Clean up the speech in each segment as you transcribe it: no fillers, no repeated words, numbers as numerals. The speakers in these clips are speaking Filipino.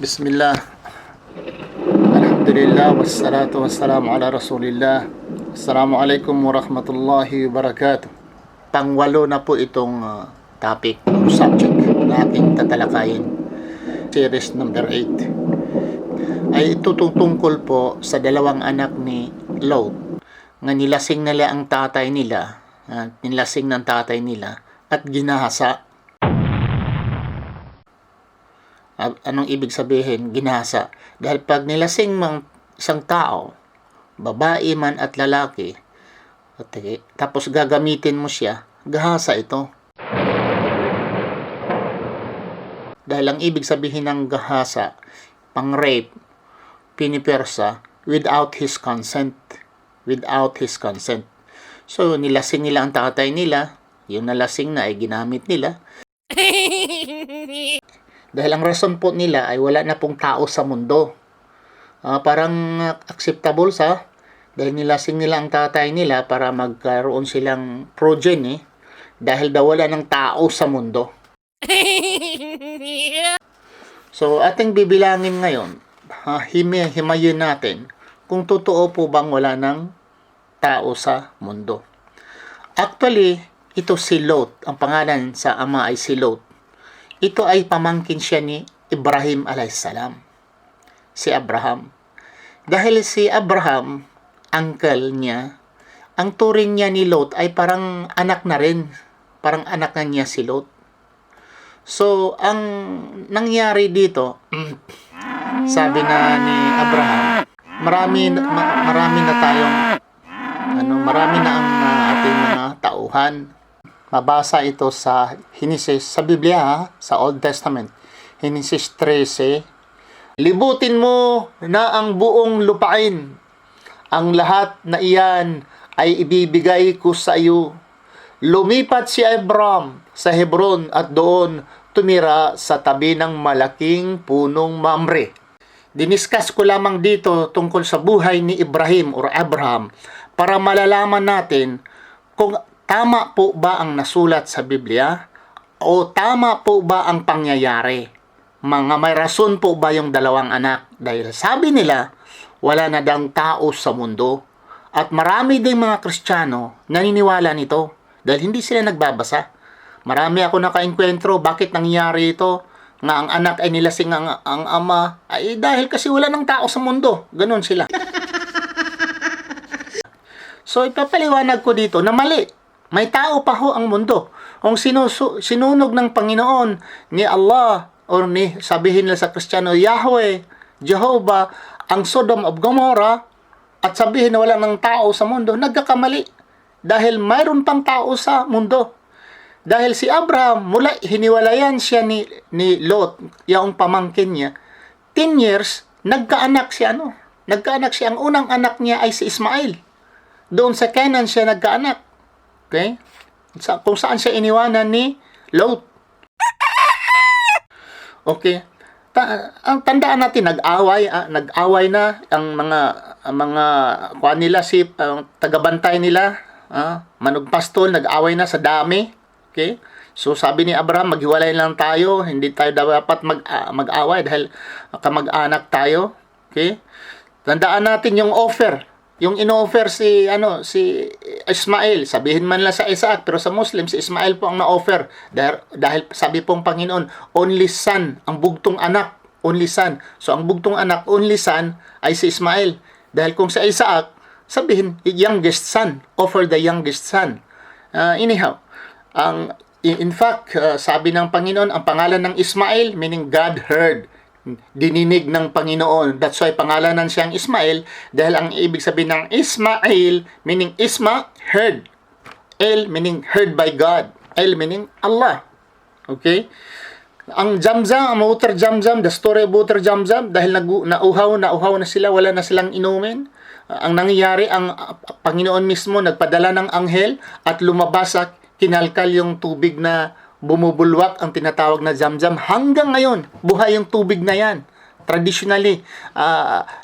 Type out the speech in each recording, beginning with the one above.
Bismillah, alhamdulillah, wassalatu wassalamu ala rasulillah. Assalamualaikum warahmatullahi wabarakatuh. Pangwalo na po itong topic o subject na ating tatalakayin. Series number 8 ay itutungkol po sa dalawang anak ni Lot nga nilasing nila ang tatay nila, nilasing ng tatay nila at ginahasa. Anong ibig sabihin, ginahasa? Dahil pag nilasing isang tao, babae man at lalaki, tapos gagamitin mo siya, gahasa ito. Dahil ang ibig sabihin ng gahasa, pang-rape, pinipersa, without his consent. Without his consent. So, nilasing nila ang tatay nila, yung nalasing na ay ginamit nila. Dahil ang rason po nila ay wala na pong tao sa mundo. Parang acceptable dahil nilasing nila ang tatay nila para magkaroon silang progeny dahil daw wala ng tao sa mundo. So, ating bibilangin ngayon, himayin natin kung totoo po bang wala ng tao sa mundo. Actually, ito si Lot. Ang pangalan sa ama ay si Lot. Ito ay pamangkin siya ni Ibrahim alayhisalam. Si Abraham. Dahil si Abraham, uncle niya, ang turing niya ni Lot ay parang anak na rin. Parang anak na niya si Lot. So, ang nangyari dito, sabi na ni Abraham, marami na ang ating mga tauhan. Mabasa ito sa Henesis, sa Biblia, sa Old Testament. Henesis 13. Libutin mo na ang buong lupain. Ang lahat na iyan ay ibibigay ko sa iyo. Lumipat si Abraham sa Hebron at doon tumira sa tabi ng malaking punong Mamre. Diniscuss ko lamang dito tungkol sa buhay ni Ibrahim or Abraham para malalaman natin kung tama po ba ang nasulat sa Biblia o tama po ba ang pangyayari? May rason po ba yung dalawang anak? Dahil sabi nila, wala na dang tao sa mundo. At marami ding mga Kristiyano naniniwala nito dahil hindi sila nagbabasa. Marami ako nakaengkwentro, bakit nangyari ito? Nga ang anak ay nilasing ang ama, ay dahil kasi wala ng tao sa mundo. Ganon sila. So ipapaliwanag ko dito na mali. May tao pa ho ang mundo. Kung sinunog ng Panginoon ni Allah o sabihin nila sa Kristiyano, Yahweh, Jehovah, ang Sodom of Gomorrah at sabihin na wala ng tao sa mundo, nagkakamali. Dahil mayroon pang tao sa mundo. Dahil si Abraham, mula hiniwalayan siya ni Lot, yung pamangkin niya, 10 years, nagkaanak siya. Nagkaanak siya. Ang unang anak niya ay si Ismail. Doon sa Canaan siya nagkaanak. Okay? Kung saan siya iniwanan ni Lot. Okay. Ang tandaan natin, nag-away na ang mga kuha nila, tagabantay nila, manugpastol, nag-away na sa dami. Okay? So sabi ni Abraham, maghiwalay lang tayo, hindi tayo dapat mag-away dahil kamag-anak tayo. Okay? Tandaan natin yung offer. Yung ino-offer si Ismail, sabihin man lang sa Isaac, pero sa Muslim si Ismail po ang na-offer dahil sabi pong Panginoon, only son, ang bugtong anak, only son. So ang bugtong anak, only son ay si Ismail. Dahil kung sa Isaac, sabihin youngest son, offer the youngest son. Anyhow, in fact, sabi ng Panginoon, ang pangalan ng Ismail, meaning God heard. Dininig ng Panginoon. That's why pangalanan siyang Ismail dahil ang ibig sabihin ng Ismail meaning Isma, heard. El meaning heard by God. El meaning Allah. Okay? Ang Zamzam, ang water Zamzam, the story of water Zamzam, dahil nauhaw na sila, wala na silang inumin. Ang nangyayari, ang Panginoon mismo nagpadala ng anghel at lumabas at kinalkal yung tubig na bumubulwak, ang tinatawag na Zamzam. Hanggang ngayon, buhay yung tubig na yan. Traditionally,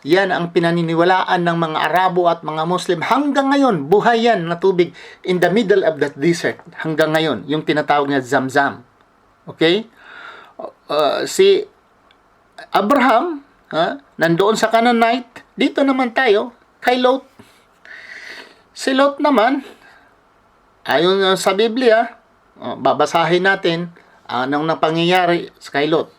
yan ang pinaniniwalaan ng mga Arabo at mga Muslim. Hanggang ngayon, buhay yan na tubig in the middle of the desert. Hanggang ngayon, yung tinatawag na Zamzam. Okay? Si Abraham, nandoon sa Canaanite. Dito naman tayo, kay Lot. Si Lot naman, ayon sa Biblia, babasahin natin anong pangyayari kay Lot.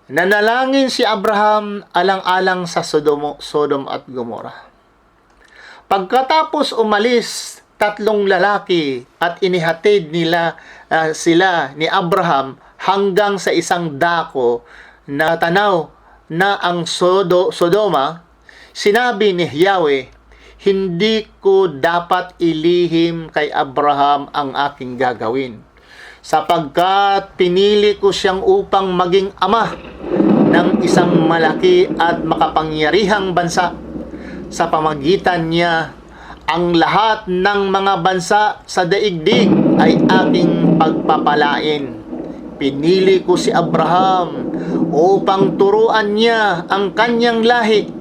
Nanalangin si Abraham alang-alang sa Sodom at Gomora. Pagkatapos umalis, 3 lalaki at inihatid nila sila ni Abraham hanggang sa isang dako na tanaw na ang Sodoma. Sinabi ni Yahweh, hindi ko dapat ilihim kay Abraham ang aking gagawin, sapagkat pinili ko siyang upang maging ama ng isang malaki at makapangyarihang bansa. Sa pamagitan niya, ang lahat ng mga bansa sa daigdig ay aking pagpapalain. Pinili ko si Abraham upang turuan niya ang kanyang lahi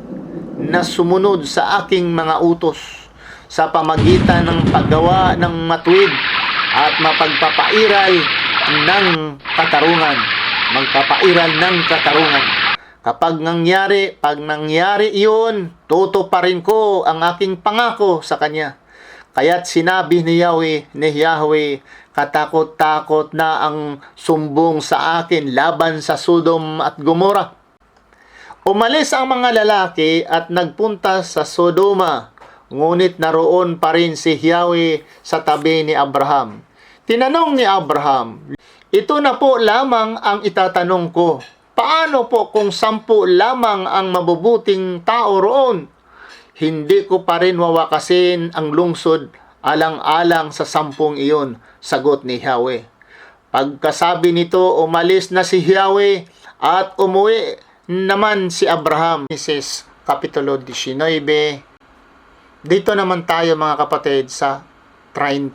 na sumunod sa aking mga utos sa pamagitan ng paggawa ng matuwid at mapagpapairal ng katarungan. Magpapairal ng katarungan. Pag nangyari iyon, tutuparin ko ang aking pangako sa kanya. Kaya't sinabi ni Yahweh, katakot-takot na ang sumbong sa akin laban sa Sodom at Gomora. Umalis ang mga lalaki at nagpunta sa Sodoma, ngunit naroon pa rin si Yahweh sa tabi ni Abraham. Tinanong ni Abraham, ito na po lamang ang itatanong ko. Paano po kung 10 lamang ang mabubuting tao roon? Hindi ko pa rin wawakasin ang lungsod alang-alang sa 10 iyon, sagot ni Yahweh. Pagkasabi nito, umalis na si Yahweh at umuwi naman si Abraham. Genesis Kapitulo 19. Dito naman tayo mga kapatid sa 30.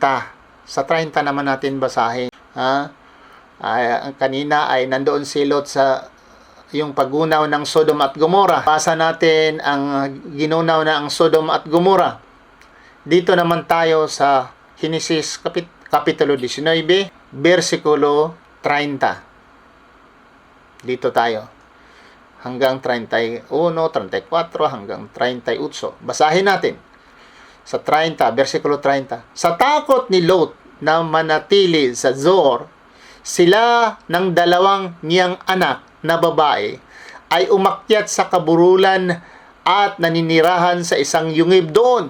Sa 30 naman natin basahin. Kanina ay nandoon si Lot sa yung pagunaw ng Sodom at Gomora. Basa natin ang ginunaw na ang Sodom at Gomora. Dito naman tayo sa Genesis Kapitulo 19, versikulo 30. Dito tayo. Hanggang 31, 34, hanggang 38. Basahin natin. Sa 30, versikulo 30. Sa takot ni Lot na manatili sa Zoar, sila ng 2 niyang anak na babae ay umakyat sa kaburulan at naninirahan sa isang yungib doon.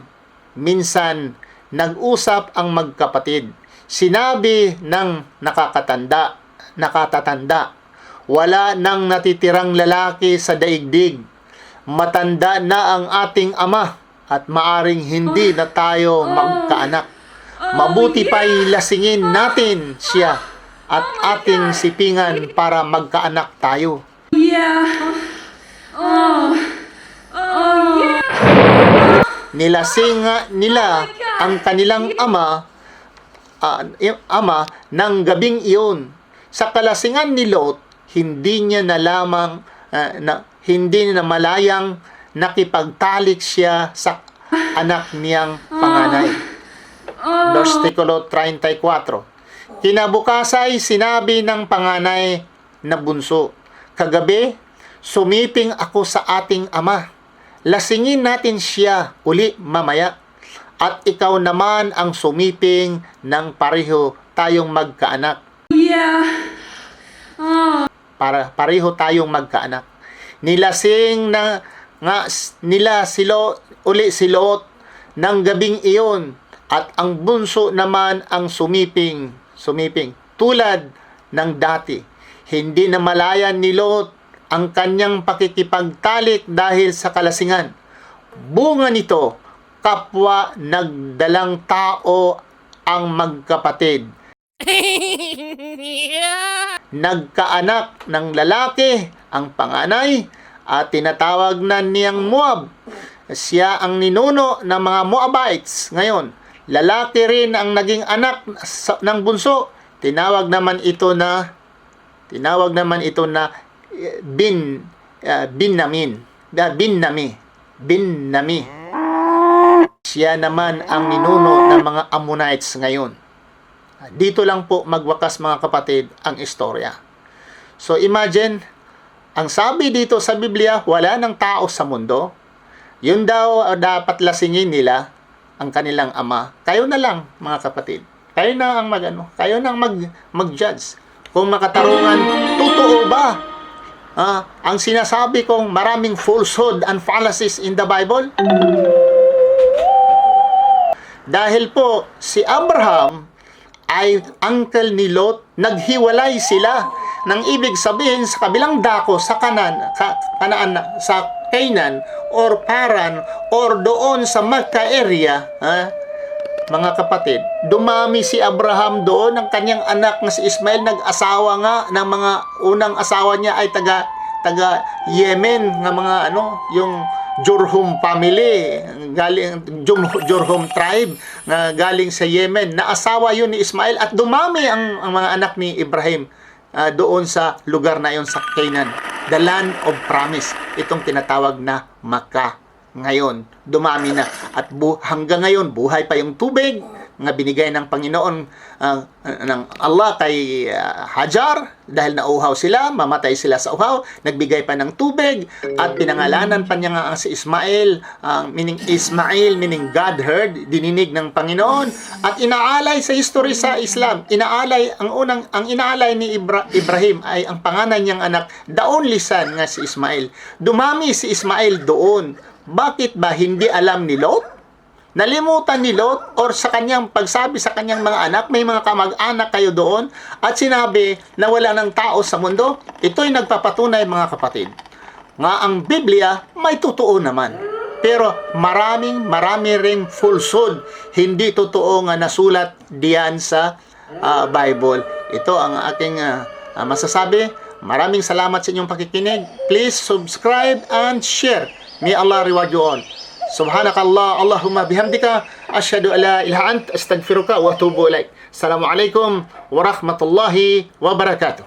Minsan, nag-usap ang magkapatid. Sinabi ng nakatatanda, wala nang natitirang lalaki sa daigdig. Matanda na ang ating ama at maaring hindi na tayo magkaanak. Mabuti pa'y lasingin natin siya at ating sipingan para magkaanak tayo. Nilasing nila ang kanilang ama ng gabing iyon. Sa kalasingan ni Lot, hindi niya malayang nakipagtalik siya sa anak niyang panganay. Versikulo 34. Kinabukasan sinabi ng panganay na bunso, kagabi, sumiping ako sa ating ama. Lasingin natin siya uli mamaya. At ikaw naman ang sumiping ng pareho tayong magkaanak. Para pareho tayong magkaanak. Nilasing nila si Lot ng gabing iyon, at ang bunso naman ang sumiping tulad ng dati. Hindi na malayan ni Lot ang kanyang pakikipagtalik dahil sa kalasingan. Bunga nito, kapwa nagdalang tao ang magkapatid. Nagkaanak ng lalaki ang panganay at tinatawag na niyang Moab. Siya ang ninuno ng mga Moabites ngayon. Lalaki rin ang naging anak ng bunso. Tinawag naman ito na Binnami. Siya naman ang ninuno ng mga Ammonites ngayon. Dito lang po magwakas mga kapatid ang istorya. So imagine, Ang sabi dito sa Biblia, wala ng tao sa mundo. Yun daw dapat lasingin nila ang kanilang ama. Kayo na lang, mga kapatid. Kayo na ang kayo na ang mag-judge. Kung makatarungan, totoo ba? Ang sinasabi kong maraming falsehood and fallacies in the Bible? Dahil po, si Abraham ay uncle ni Lot, naghiwalay sila. Nang ibig sabihin, sa kabilang dako, sa sa Canaan, or Paran, or doon sa Mecca area, mga kapatid, dumami si Abraham doon, ang kanyang anak na si Ismael, nag-asawa nga ng mga unang asawa niya ay taga Yemen, ng mga yung Jurhum family, galing Jurhum tribe na galing sa Yemen. Naasawa yun ni Ismael at dumami ang mga anak ni Ibrahim doon sa lugar na yon sa Canaan, the land of promise. Itong tinatawag na Makkah. Ngayon, dumami na at hanggang ngayon buhay pa yung tubig nga binigay ng Panginoon ng Allah kay Hajar dahil nauhaw sila, mamatay sila sa uhaw, nagbigay pa ng tubig at pinangalanan pa niya nga si Ismael, meaning Ismail, meaning God heard, dininig ng Panginoon, at inaalay sa history sa Islam, ang inaalay ni Ibrahim ay ang panganay niyang anak, the only son nga si Ismail. Dumami si Ismail doon. Bakit ba hindi alam ni Lot? Nalimutan ni Lot or sa kanyang pagsabi sa kanyang mga anak, may mga kamag-anak kayo doon at sinabi na wala ng tao sa mundo? Ito'y nagpapatunay, mga kapatid, nga ang Biblia may totoo naman. Pero marami ring falsehood, hindi totoo nga nasulat diyan sa Bible. Ito ang aking masasabi. Maraming salamat sa inyong pakikinig. Please subscribe and share. May Allah reward you all. Subhanakallah, Allahumma bihamdika, asyhadu an la ilaha ant, astaghfiruka wa atubu ilaik. Assalamualaikum warahmatullahi wabarakatuh.